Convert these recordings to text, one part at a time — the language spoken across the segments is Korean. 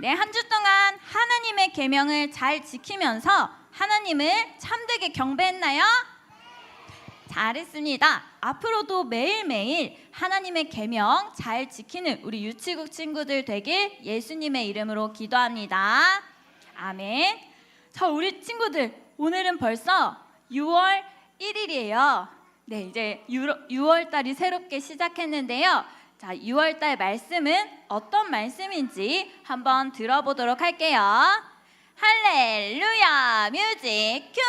네, 한 주 동안 하나님의 계명을 잘 지키면서 하나님을 참되게 경배했나요? 잘했습니다. 앞으로도 매일매일 하나님의 계명 잘 지키는 우리 유치국 친구들 되길 예수님의 이름으로 기도합니다. 아멘. 자, 우리 친구들, 오늘은 벌써 6월 1일이에요. 네, 이제 6월 달이 새롭게 시작했는데요. 자, 6월 달 말씀은 어떤 말씀인지 한번 들어보도록 할게요. 할렐루야, 뮤직 큐!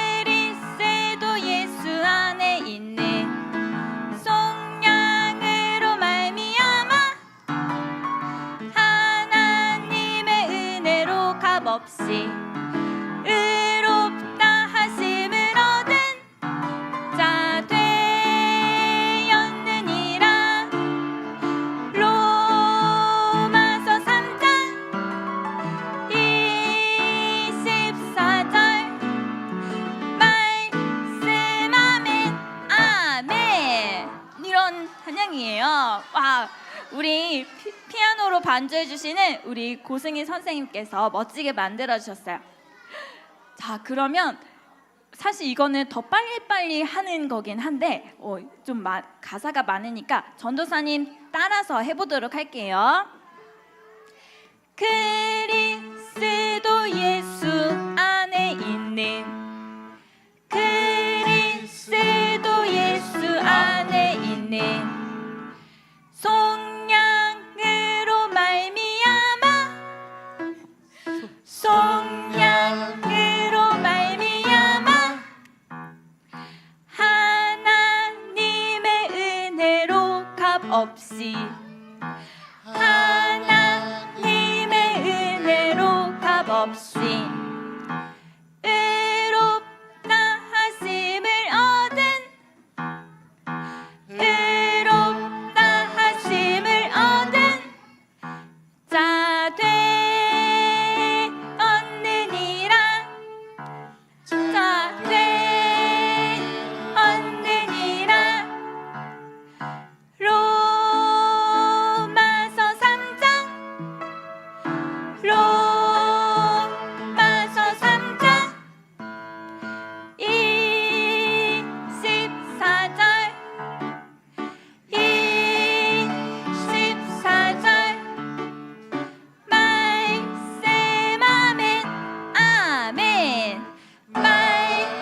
그리스도 예수 안에 있는 속량으로 말미암아 하나님의 은혜로 값없이 의롭다 하심을 얻은 자 되었느니라. 로마서 3장 24절 말씀하면 아멘. 이런 찬양이에요. 와, 우리 피아노로 반주해 주시는 우리 고승희 선생님께서 멋지게 만들어 주셨어요. 자, 그러면 사실 이거는 더 빨리빨리 하는 거긴 한데 좀 가사가 많으니까 전도사님 따라서 해보도록 할게요. 그리스도 예수 안에 있는 그리스도 예수 안에 있는 속량으로 말미암아 속량으로 말미암아 하나님의 은혜로 값없이 하나님의 은혜로 값없이 의롭다 하심을 얻은 의롭다 하심을 얻은 자 되었느니라. 자 되었느니라. 로마서 3장 로마서 3장 24절 24절 말씀하면 아멘. 말씀하면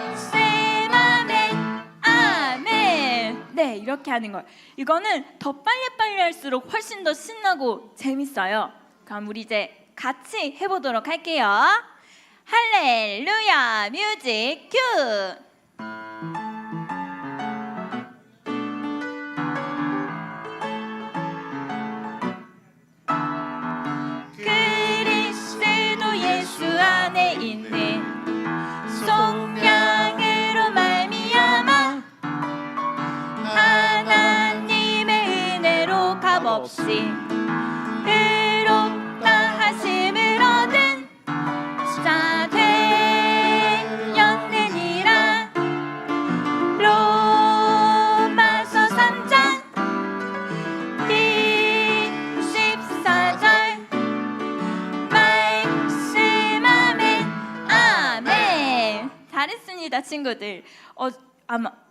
아멘. 네, 이렇게 하는 거예요. 이거는 더 빨리빨리 할수록 훨씬 더 신나고 재밌어요. 그럼 우리 이제 같이 해보도록 할게요. 할렐루야, 뮤직 큐! 그리스도 예수 안에 있는 속량으로 말미암아 하나님의 은혜로 값없이 의롭다 하심을 얻은 자 되었느니라. 로마서 3장 24절 말씀하면 아멘. 잘했습니다, 친구들.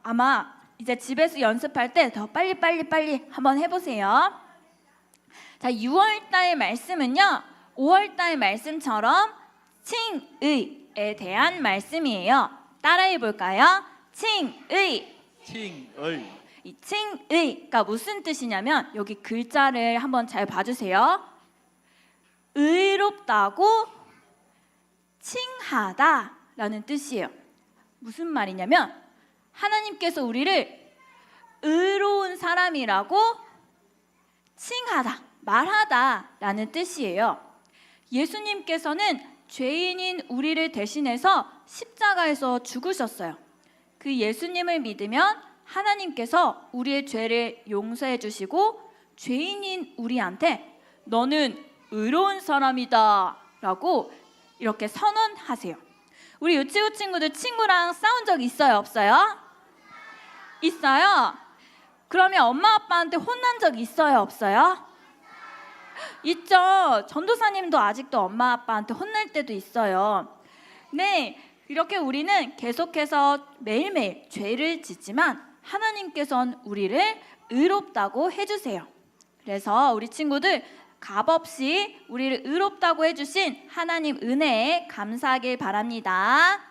아마 이제 집에서 연습할 때 더 빨리 한번 해보세요. 자, 6월달 말씀은요 5월달 말씀처럼 칭의에 대한 말씀이에요. 따라해 볼까요? 칭의. 칭의. 이 칭의가 무슨 뜻이냐면 여기 글자를 한번 잘 봐주세요. 의롭다고 칭하다라는 뜻이에요. 무슨 말이냐면 하나님께서 우리를 의로운 사람이라고 칭하다, 말하다라는 뜻이에요. 예수님께서는 죄인인 우리를 대신해서 십자가에서 죽으셨어요. 그 예수님을 믿으면 하나님께서 우리의 죄를 용서해 주시고 죄인인 우리한테 너는 의로운 사람이다 라고 이렇게 선언하세요. 우리 유치부 친구들 친구랑 싸운 적 있어요, 없어요? 있어요? 그러면 엄마 아빠한테 혼난 적 있어요, 없어요? 있죠. 전도사님도 아직도 엄마 아빠한테 혼날 때도 있어요. 네, 이렇게 우리는 계속해서 매일매일 죄를 짓지만 하나님께서는 우리를 의롭다고 해주세요. 그래서 우리 친구들 값없이 우리를 의롭다고 해주신 하나님 은혜에 감사하길 바랍니다.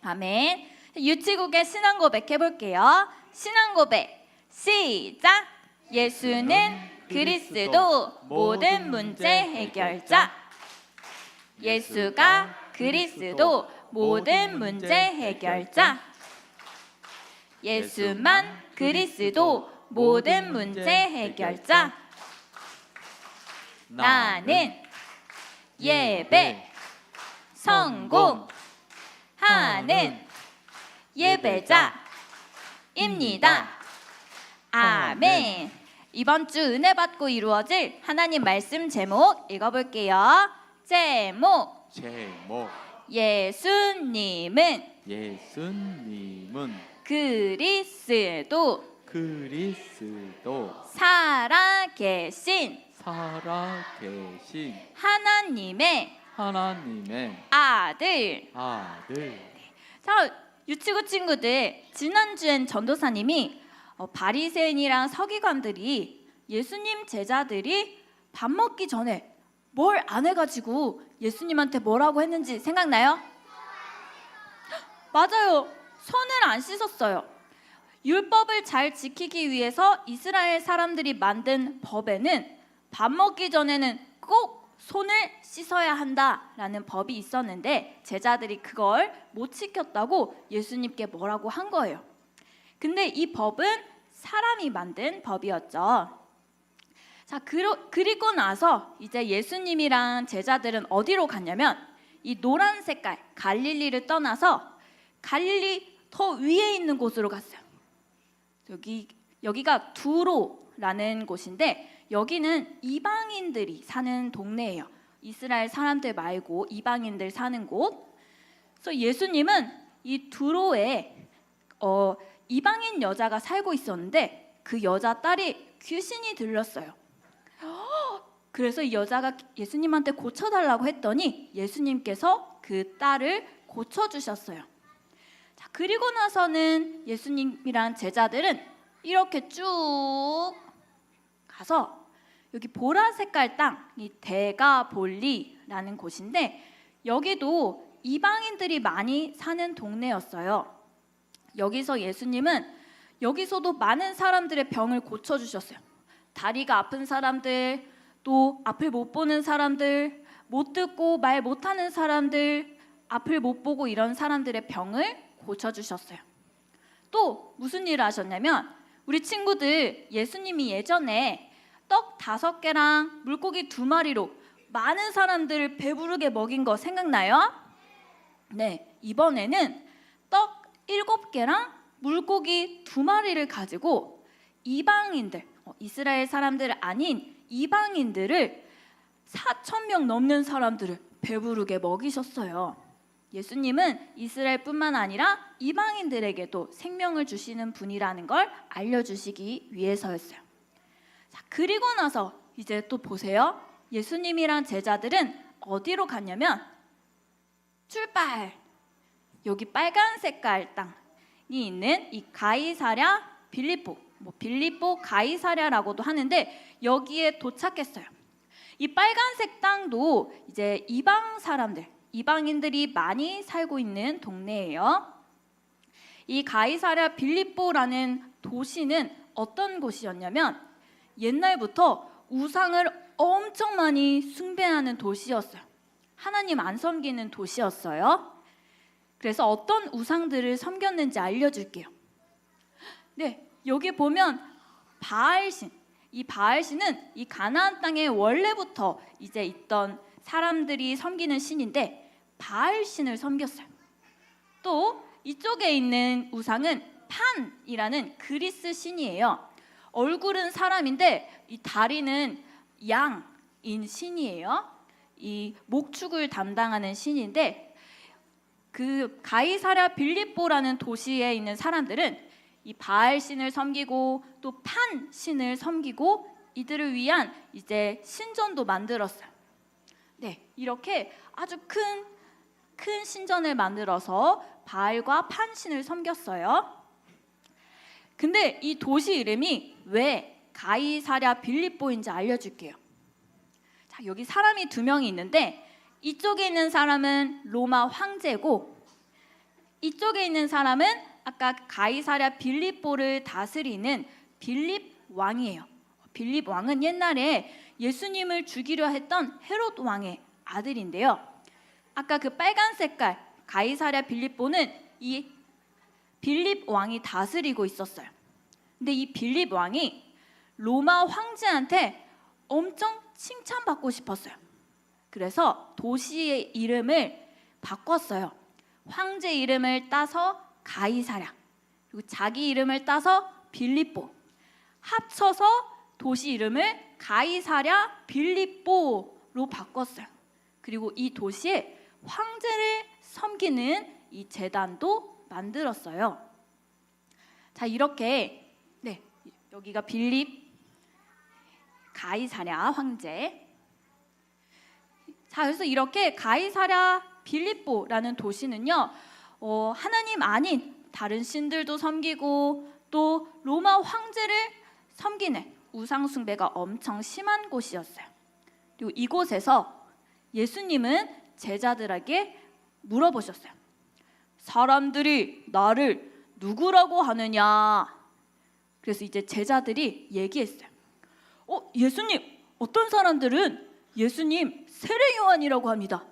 아멘. 유치국의 신앙 고백 해볼게요. 신앙 고백 시작. 예수는 그리스도 모든 문제 해결자. 예수가 그리스도 모든 문제 해결자. 예수만 그리스도 모든 문제 해결자. 나는 예배 성공하는 예배자입니다. 아멘. 이번 주 은혜 받고 이루어질 하나님 말씀 제목 읽어볼게요. 제목 예수님은 그리스도 살아계신 하나님의 아들. 자, 유치부 친구들, 지난주엔 전도사님이 바리새인이랑 서기관들이 예수님 제자들이 밥 먹기 전에 뭘 안 해가지고 예수님한테 뭐라고 했는지 생각나요? 맞아요. 손을 안 씻었어요. 율법을 잘 지키기 위해서 이스라엘 사람들이 만든 법에는 밥 먹기 전에는 꼭 손을 씻어야 한다라는 법이 있었는데 제자들이 그걸 못 지켰다고 예수님께 뭐라고 한 거예요. 근데 이 법은 사람이 만든 법이었죠. 자, 그리고 나서 이제 예수님이랑 제자들은 어디로 갔냐면 이 노란 색깔 갈릴리를 떠나서 갈릴리 더 위에 있는 곳으로 갔어요. 여기가 두로라는 곳인데 여기는 이방인들이 사는 동네예요. 이스라엘 사람들 말고 이방인들 사는 곳. 그래서 예수님은 이 두로에 이방인 여자가 살고 있었는데 그 여자 딸이 귀신이 들렸어요. 그래서 이 여자가 예수님한테 고쳐달라고 했더니 예수님께서 그 딸을 고쳐주셨어요. 자, 그리고 나서는 예수님이란 제자들은 이렇게 쭉 가서 여기 보라 색깔 땅, 이 데가볼리라는 곳인데 여기도 이방인들이 많이 사는 동네였어요. 여기서 예수님은 여기서도 많은 사람들의 병을 고쳐주셨어요. 다리가 아픈 사람들, 또 앞을 못 보는 사람들, 못 듣고 말 못하는 사람들, 앞을 못 보고 이런 사람들의 병을 고쳐주셨어요. 또 무슨 일을 하셨냐면 우리 친구들 예수님이 예전에 떡 5개랑 물고기 2마리로 많은 사람들을 배부르게 먹인 거 생각나요? 네, 이번에는 떡 7개랑 물고기 2마리를 가지고 이방인들, 이스라엘 사람들 아닌 이방인들을 4,000명 넘는 사람들을 배부르게 먹이셨어요. 예수님은 이스라엘뿐만 아니라 이방인들에게도 생명을 주시는 분이라는 걸 알려주시기 위해서였어요. 자, 그리고 나서 이제 또 보세요. 예수님이랑 제자들은 어디로 갔냐면 출발! 여기 빨간 색깔 땅이 있는 이 가이사랴 빌립보, 빌립보 가이사랴라고도 하는데 여기에 도착했어요. 이 빨간색 땅도 이제 이방 사람들, 이방인들이 많이 살고 있는 동네예요. 이 가이사랴 빌립보라는 도시는 어떤 곳이었냐면 옛날부터 우상을 엄청 많이 숭배하는 도시였어요. 하나님 안 섬기는 도시였어요. 그래서 어떤 우상들을 섬겼는지 알려줄게요. 네, 여기 보면 바알신, 이 바알신은 이 가나안 땅에 원래부터 이제 있던 사람들이 섬기는 신인데 바알신을 섬겼어요. 또 이쪽에 있는 우상은 판이라는 그리스 신이에요. 얼굴은 사람인데 이 다리는 양인 신이에요. 이 목축을 담당하는 신인데 그 가이사랴 빌립보라는 도시에 있는 사람들은 이 바알 신을 섬기고 또 판 신을 섬기고 이들을 위한 이제 신전도 만들었어요. 네, 이렇게 아주 큰 신전을 만들어서 바알과 판 신을 섬겼어요. 근데 이 도시 이름이 왜 가이사랴 빌립보인지 알려줄게요. 자, 여기 사람이 2명이 있는데 이쪽에 있는 사람은 로마 황제고 이쪽에 있는 사람은 아까 가이사랴 빌립보를 다스리는 빌립 왕이에요. 빌립 왕은 옛날에 예수님을 죽이려 했던 헤롯 왕의 아들인데요. 아까 그 빨간 색깔 가이사랴 빌립보는 이 빌립 왕이 다스리고 있었어요. 근데 이 빌립 왕이 로마 황제한테 엄청 칭찬받고 싶었어요. 그래서 도시의 이름을 바꿨어요. 황제 이름을 따서 가이사랴, 그리고 자기 이름을 따서 빌립보, 합쳐서 도시 이름을 가이사랴 빌립보로 바꿨어요. 그리고 이 도시에 황제를 섬기는 이 제단도 만들었어요. 자, 이렇게 네, 여기가 빌립 가이사랴 황제. 자, 그래서 이렇게 가이사랴 빌립보라는 도시는요, 하나님 아닌 다른 신들도 섬기고 또 로마 황제를 섬기는 우상 숭배가 엄청 심한 곳이었어요. 그리고 이곳에서 예수님은 제자들에게 물어보셨어요. 사람들이 나를 누구라고 하느냐? 그래서 이제 제자들이 얘기했어요. 예수님, 어떤 사람들은 예수님 세례 요한이라고 합니다.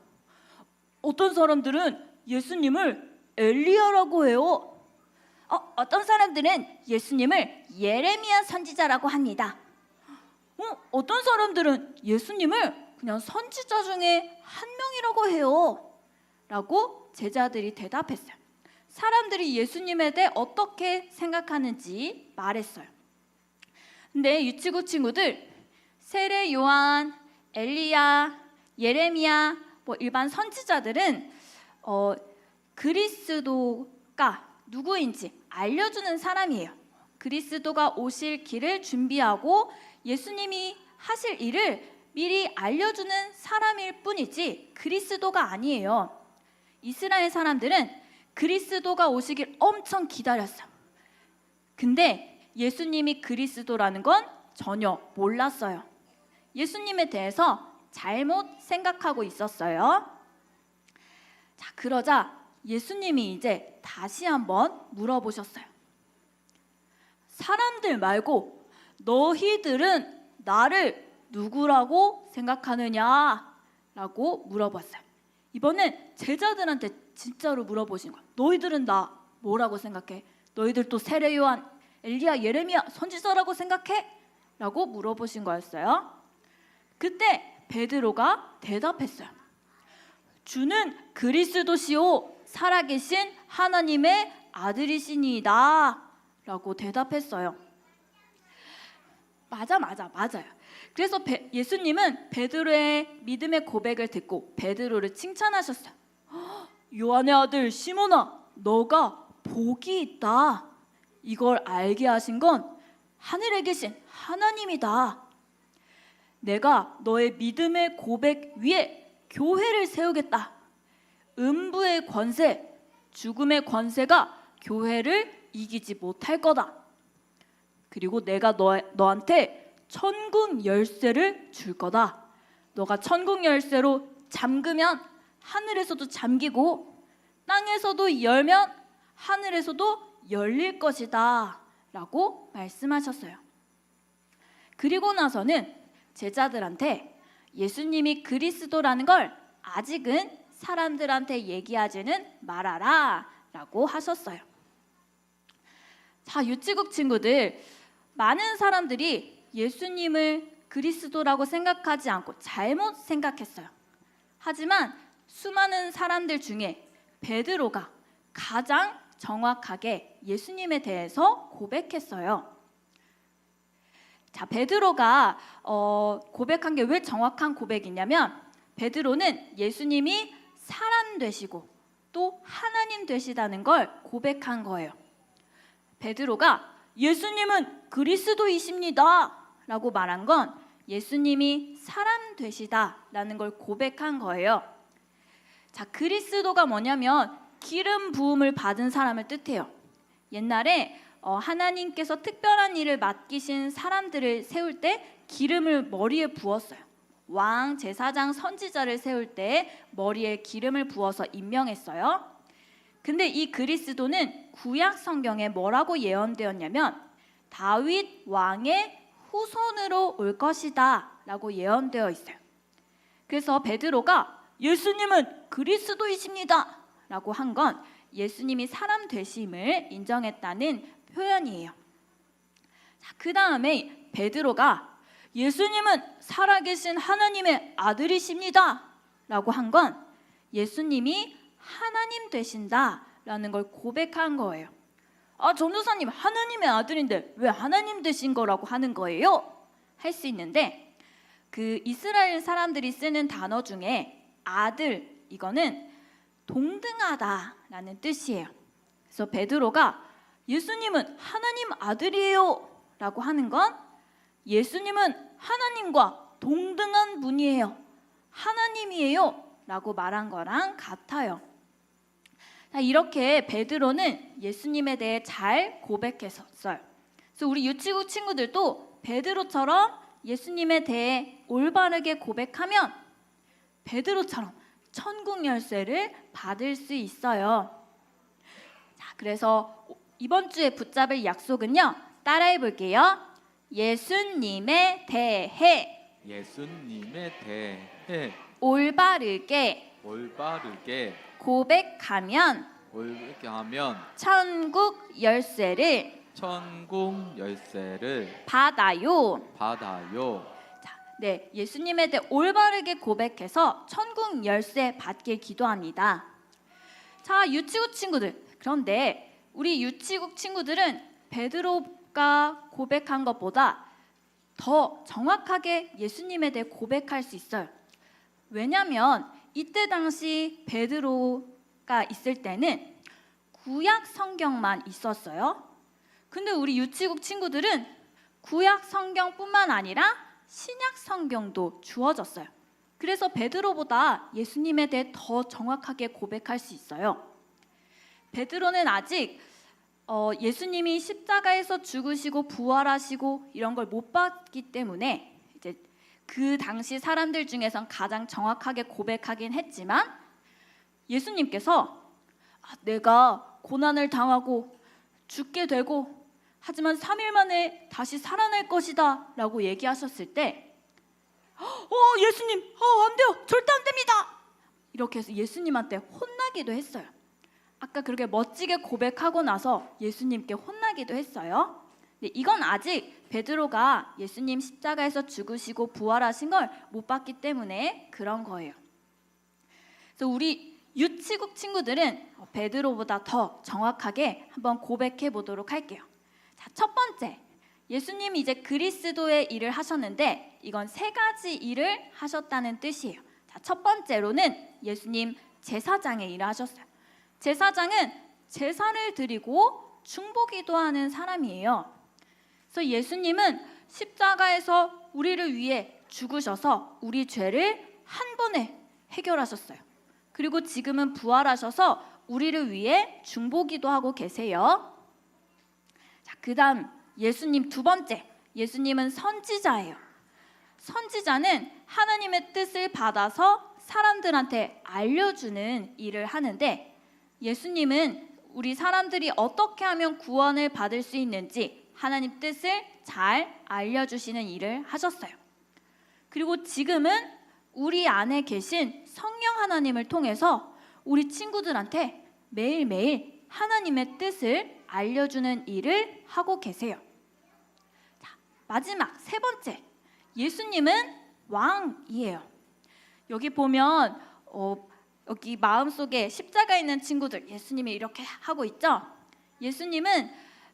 어떤 사람들은 예수님을 엘리야라고 해요. 어떤 사람들은 예수님을 예레미야 선지자라고 합니다. 어떤 사람들은 예수님을 그냥 선지자 중에 한 명이라고 해요. 라고 제자들이 대답했어요. 사람들이 예수님에 대해 어떻게 생각하는지 말했어요. 근데 유치부 친구들, 세례 요한, 엘리야, 예레미야, 일반 선지자들은 그리스도가 누구인지 알려주는 사람이에요. 그리스도가 오실 길을 준비하고 예수님이 하실 일을 미리 알려주는 사람일 뿐이지 그리스도가 아니에요. 이스라엘 사람들은 그리스도가 오시길 엄청 기다렸어요. 근데 예수님이 그리스도라는 건 전혀 몰랐어요. 예수님에 대해서 잘못 생각하고 있었어요. 자, 그러자 예수님이 이제 다시 한번 물어보셨어요. 사람들 말고 너희들은 나를 누구라고 생각하느냐? 라고 물어봤어요. 이번엔 제자들한테 진짜로 물어보신 거예요. 너희들은 나 뭐라고 생각해? 너희들 또 세례 요한, 엘리야, 예레미야 선지자라고 생각해? 라고 물어보신 거였어요. 그때 베드로가 대답했어요. 주는 그리스도시요 살아계신 하나님의 아들이시니이다 라고 대답했어요. 맞아요. 그래서 예수님은 베드로의 믿음의 고백을 듣고 베드로를 칭찬하셨어요. 요한의 아들 시몬아, 너가 복이 있다. 이걸 알게 하신 건 하늘에 계신 하나님이다. 내가 너의 믿음의 고백 위에 교회를 세우겠다. 음부의 권세, 죽음의 권세가 교회를 이기지 못할 거다. 그리고 내가 너한테 천국 열쇠를 줄 거다. 너가 천국 열쇠로 잠그면 하늘에서도 잠기고 땅에서도 열면 하늘에서도 열릴 것이다 라고 말씀하셨어요. 그리고 나서는 제자들한테 예수님이 그리스도라는 걸 아직은 사람들한테 얘기하지는 말아라 라고 하셨어요. 자, 유치국 친구들, 많은 사람들이 예수님을 그리스도라고 생각하지 않고 잘못 생각했어요. 하지만 수많은 사람들 중에 베드로가 가장 정확하게 예수님에 대해서 고백했어요. 자, 베드로가 고백한 게 왜 정확한 고백이냐면 베드로는 예수님이 사람 되시고 또 하나님 되시다는 걸 고백한 거예요. 베드로가 예수님은 그리스도이십니다 라고 말한 건 예수님이 사람 되시다라는 걸 고백한 거예요. 자, 그리스도가 뭐냐면 기름 부음을 받은 사람을 뜻해요. 옛날에 하나님께서 특별한 일을 맡기신 사람들을 세울 때 기름을 머리에 부었어요. 왕, 제사장, 선지자를 세울 때 머리에 기름을 부어서 임명했어요. 근데 이 그리스도는 구약 성경에 뭐라고 예언되었냐면 다윗 왕의 후손으로 올 것이다 라고 예언되어 있어요. 그래서 베드로가 예수님은 그리스도이십니다 라고 한 건 예수님이 사람 되심을 인정했다는 표현이에요. 그 다음에 베드로가 예수님은 살아계신 하나님의 아들이십니다 라고 한 건 예수님이 하나님 되신다라는 걸 고백한 거예요. 전도사님, 하나님의 아들인데 왜 하나님 되신 거라고 하는 거예요? 할 수 있는데 그 이스라엘 사람들이 쓰는 단어 중에 아들, 이거는 동등하다라는 뜻이에요. 그래서 베드로가 예수님은 하나님 아들이에요 라고 하는 건 예수님은 하나님과 동등한 분이에요, 하나님이에요 라고 말한 거랑 같아요. 이렇게 베드로는 예수님에 대해 잘 고백했었어요. 그래서 우리 유치국 친구들도 베드로처럼 예수님에 대해 올바르게 고백하면 베드로처럼 천국 열쇠를 받을 수 있어요. 자, 그래서 이번 주에 붙잡을 약속은요, 따라해 볼게요. 예수님에 대해 예수님에 대해 올바르게 고백하면 천국 열쇠를 받아요. 자, 네, 예수님에 대해 올바르게 고백해서 천국 열쇠 받길 기도합니다. 자, 유치국 친구들, 그런데 우리 유치국 친구들은 베드로가 고백한 것보다 더 정확하게 예수님에 대해 고백할 수 있어요. 왜냐하면 이때 당시 베드로가 있을 때는 구약 성경만 있었어요. 근데 우리 유치국 친구들은 구약 성경뿐만 아니라 신약 성경도 주어졌어요. 그래서 베드로보다 예수님에 대해 더 정확하게 고백할 수 있어요. 베드로는 아직 예수님이 십자가에서 죽으시고 부활하시고 이런 걸 못 봤기 때문에 이제 그 당시 사람들 중에선 가장 정확하게 고백하긴 했지만 예수님께서 내가 고난을 당하고 죽게 되고 하지만 3일 만에 다시 살아날 것이다 라고 얘기하셨을 때 예수님 안 돼요, 절대 안 됩니다 이렇게 해서 예수님한테 혼나기도 했어요. 아까 그렇게 멋지게 고백하고 나서 예수님께 혼나기도 했어요. 근데 이건 아직 베드로가 예수님 십자가에서 죽으시고 부활하신 걸 못 봤기 때문에 그런 거예요. 그래서 우리 유치국 친구들은 베드로보다 더 정확하게 한번 고백해 보도록 할게요. 자, 첫 번째, 예수님이 이제 그리스도의 일을 하셨는데 이건 세 가지 일을 하셨다는 뜻이에요. 자, 첫 번째로는 예수님 제사장의 일을 하셨어요. 제사장은 제사를 드리고 중보기도 하는 사람이에요. 그래서 예수님은 십자가에서 우리를 위해 죽으셔서 우리 죄를 한 번에 해결하셨어요. 그리고 지금은 부활하셔서 우리를 위해 중보기도 하고 계세요. 자, 그다음 예수님 두 번째, 예수님은 선지자예요. 선지자는 하나님의 뜻을 받아서 사람들한테 알려주는 일을 하는데 예수님은 우리 사람들이 어떻게 하면 구원을 받을 수 있는지 하나님 뜻을 잘 알려주시는 일을 하셨어요. 그리고 지금은 우리 안에 계신 성령 하나님을 통해서 우리 친구들한테 매일매일 하나님의 뜻을 알려주는 일을 하고 계세요. 자, 마지막 세 번째, 예수님은 왕이에요. 여기 보면 여기 마음속에 십자가 있는 친구들 예수님이 이렇게 하고 있죠. 예수님은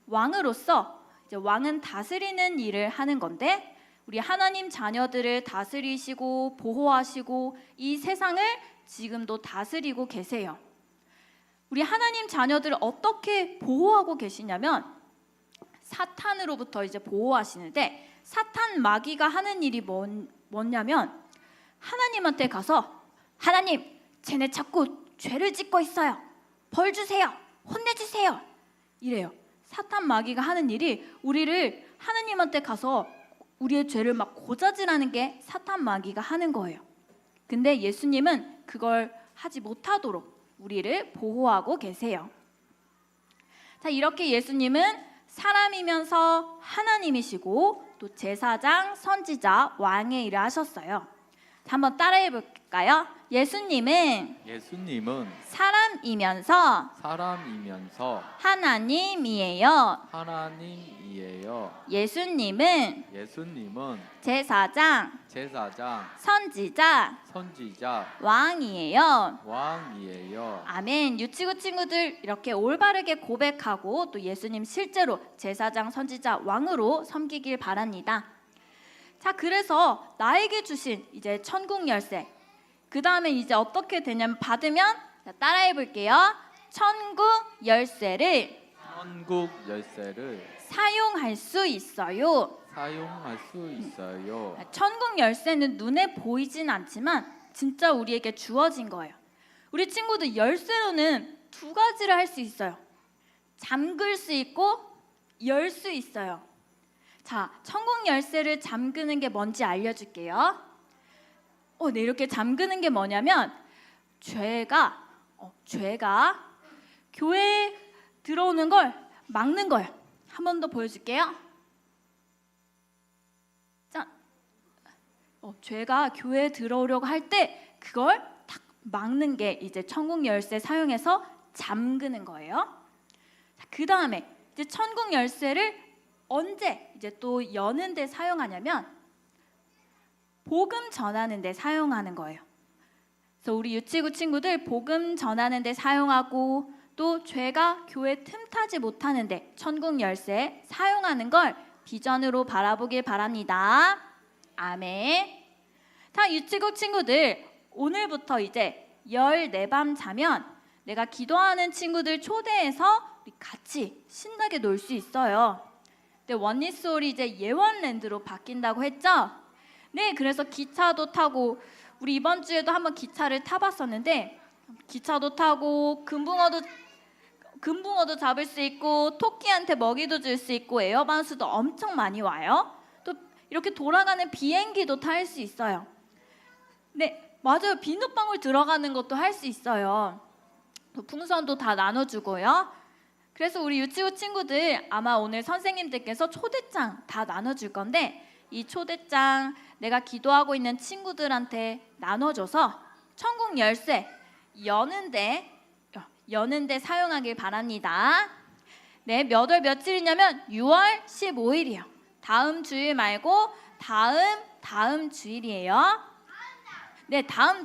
왕으로서 이제 왕은 다스리는 일을 하는 건데 우리 하나님 자녀들을 다스리시고 보호하시고 이 세상을 지금도 다스리고 계세요. 우리 하나님 자녀들을 어떻게 보호하고 계시냐면 사탄으로부터 이제 보호하시는데 사탄 마귀가 하는 일이 뭐냐면 하나님한테 가서 하나님, 쟤네 자꾸 죄를 짓고 있어요. 벌 주세요. 혼내주세요. 이래요. 사탄 마귀가 하는 일이 우리를 하나님한테 가서 우리의 죄를 막 고자질하는 게 사탄 마귀가 하는 거예요. 근데 예수님은 그걸 하지 못하도록 우리를 보호하고 계세요. 자, 이렇게 예수님은 사람이면서 하나님이시고 또 제사장, 선지자, 왕의 일을 하셨어요. 자, 한번 따라해 볼까요? 예수님은 사람이면서 하나님이에요. 예수님은 제사장, 선지자, 왕이에요. 아멘. 유치구 친구들 이렇게 올바르게 고백하고 또 예수님 실제로 제사장, 선지자, 왕으로 섬기길 바랍니다. 자, 그래서 나에게 주신 이제 천국 열쇠. 그 다음에 이제 어떻게 되냐면 받으면 따라해 볼게요. 천국 열쇠를 사용할 수 있어요. 천국 열쇠는 눈에 보이진 않지만 진짜 우리에게 주어진 거예요. 우리 친구들 열쇠로는 두 가지를 할 수 있어요. 잠글 수 있고 열 수 있어요. 자, 천국 열쇠를 잠그는 게 뭔지 알려줄게요. 네, 이렇게 잠그는 게 뭐냐면 죄가 교회에 들어오는 걸 막는 거예요. 한 번 더 보여줄게요. 자, 죄가 교회에 들어오려고 할 때 그걸 딱 막는 게 이제 천국 열쇠 사용해서 잠그는 거예요. 그 다음에 이제 천국 열쇠를 언제 이제 또 여는 데 사용하냐면 복음 전하는 데 사용하는 거예요. 그래서 우리 유치구 친구들 복음 전하는 데 사용하고 또 죄가 교회 틈타지 못하는데 천국 열쇠 사용하는 걸 비전으로 바라보길 바랍니다. 아멘. 자, 유치구 친구들 오늘부터 이제 14밤 자면 내가 기도하는 친구들 초대해서 우리 같이 신나게 놀 수 있어요. 근데 원리스홀이 이제 예원랜드로 바뀐다고 했죠? 네, 그래서 기차도 타고 우리 이번 주에도 한번 기차를 타봤었는데 기차도 타고 금붕어도 잡을 수 있고 토끼한테 먹이도 줄 수 있고 에어바운스도 엄청 많이 와요. 또 이렇게 돌아가는 비행기도 탈 수 있어요. 네, 맞아요. 비눗방울 들어가는 것도 할 수 있어요. 또 풍선도 다 나눠주고요. 그래서 우리 유치부 친구들 아마 오늘 선생님들께서 초대장 다 나눠줄 건데 이 초대장 내가 기도하고 있는 친구들한테 나눠줘서 천국 열쇠 여는데 사용하길 바랍니다. 네, 몇 월 며칠이냐면 6월 15일이요. 다음 주일 말고 다음 주일이에요. 네, 다음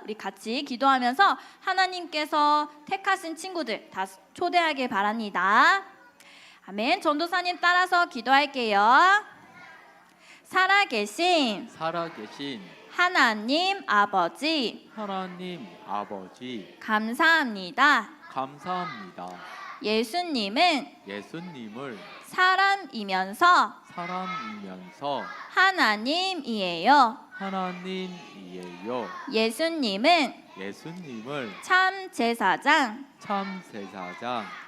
우리 같이 기도하면서 하나님께서 택하신 친구들 다 초대하길 바랍니다. 아멘. 전도사님 따라서 기도할게요. 살아계신 하나님 아버지 감사합니다. 예수님을 사람이면서 하나님이에요. 예수님은 참 제사장,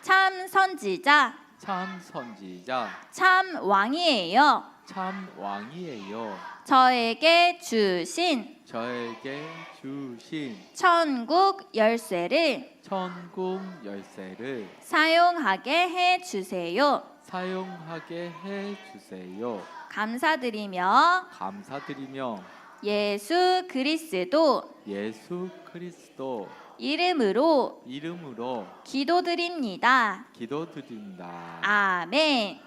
참 선지자, 참 왕이에요. 저에게 주신 천국 열쇠를 사용하게 해 주세요. 감사드리며 예수 그리스도 이름으로 기도드립니다. 아멘.